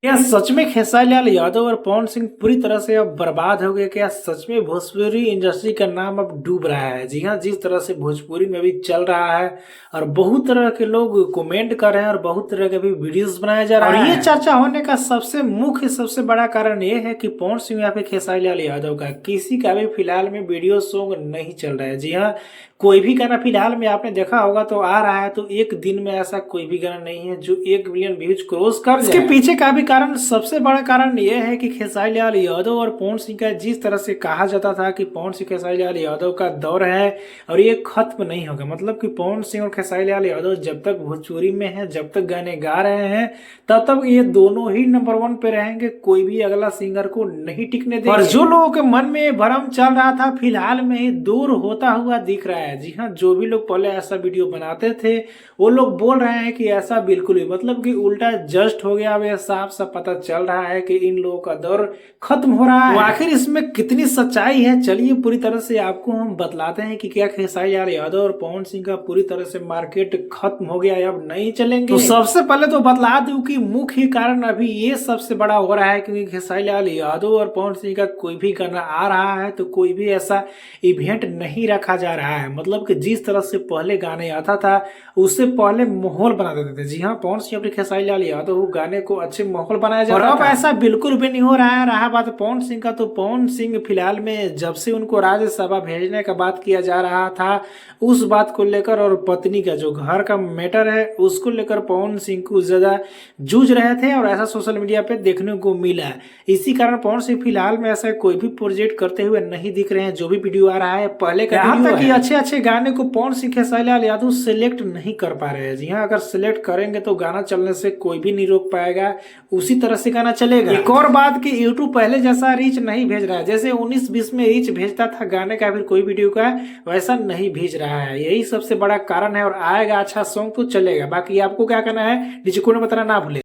क्या सच में खेसारी लाल यादव और पवन सिंह पूरी तरह से अब बर्बाद हो गए? क्या सच में भोजपुरी इंडस्ट्री का नाम अब डूब रहा है? जी हाँ, जिस तरह से भोजपुरी में अभी चल रहा है और बहुत तरह के लोग कमेंट कर रहे हैं और बहुत तरह के भी वीडियोस बनाया जा रहा है। और ये चर्चा होने का सबसे मुख्य सबसे बड़ा कारण ये है कि पवन सिंह या फिर खेसारी लाल यादव का किसी का भी फिलहाल में वीडियो सॉन्ग नहीं चल रहा है। जी हाँ, कोई भी गाना फिलहाल में आपने देखा होगा तो आ रहा है, तो एक दिन में ऐसा कोई भी गाना नहीं है जो 1 मिलियन व्यूज क्रॉस कर जाए। इसके पीछे का भी कारण सबसे बड़ा कारण यह है कि खेसारी लाल यादव और पवन सिंह का जिस तरह से कहा जाता था कि पवन सिंह खेसारी लाल यादव का दौर है और ये खत्म नहीं होगा। मतलब कि पवन सिंह और खेसारी लाल यादव जब तक भोजपुरी में है, जब तक गाने गा रहे हैं, तब तक ये दोनों ही नंबर 1 पे रहेंगे। कोई भी अगला सिंगर को नहीं टिकने देंगे। और जो लोगों के मन में भ्रम चल रहा था फिलहाल में ही दूर होता हुआ दिख रहा है। जी हाँ, जो भी लोग पहले ऐसा वीडियो बनाते थे वो लोग बोल रहे हैं कि ऐसा बिल्कुल भी, मतलब कि उल्टा जस्ट हो गया। अब यह साफ साफ पता चल रहा है कि इन लोगों का दौर खत्म हो रहा है। तो आखिर इसमें कितनी सच्चाई है, चलिए पूरी तरह से आपको हम बतलाते हैं कि क्या खेसारी लाल यादव और पवन सिंह का पूरी तरह से मार्केट खत्म हो गया है, अब नहीं चलेंगे। तो सबसे पहले तो बतला दूं कि मुख्य कारण अभी ये सबसे बड़ा हो रहा है क्योंकि खेसारी लाल यादव और पवन सिंह का कोई भी गाना आ रहा है तो कोई भी ऐसा इवेंट नहीं रखा जा रहा है। मतलब कि जिस तरह से पहले गाने आता था उससे पहले माहौल बना देते थे। जी हाँ, पवन सिंह अपने खेसारी लाल यादव गाने को अच्छे माहौल बनाया जा रहा है। अब ऐसा बिल्कुल भी नहीं हो रहा है। रहा बात पवन सिंह का, तो पवन सिंह फिलहाल में जब से उनको राज्यसभा भेजने का बात किया जा रहा था उस बात को लेकर और पत्नी का जो घर का मैटर है उसको लेकर पवन सिंह को ज्यादा जूझ रहे थे और ऐसा सोशल मीडिया पे देखने को मिला। इसी कारण पवन सिंह फिलहाल में ऐसा कोई भी प्रोजेक्ट करते हुए नहीं दिख रहे हैं। जो भी वीडियो आ रहा है पहले का यहाँ तक कि अच्छे अच्छे गाने को पवन सिंह खेसारी लाल यादव सिलेक्ट नहीं कर पा रहे हैं। जी हाँ, अगर सिलेक्ट करेंगे तो गाना चलने से कोई भी नहीं रोक पाएगा, उसी तरह से गाना चलेगा। एक और बात कि यूट्यूब पहले जैसा रीच नहीं भेज रहा है, जैसे 19-20 में रीच भेजता था गाने का फिर कोई वीडियो का, वैसा नहीं भेज रहा है। यही सबसे बड़ा कारण है और आएगा अच्छा सॉन्ग तो चलेगा। बाकी आपको क्या करना है नीचे कमेंट में बताना ना भूले।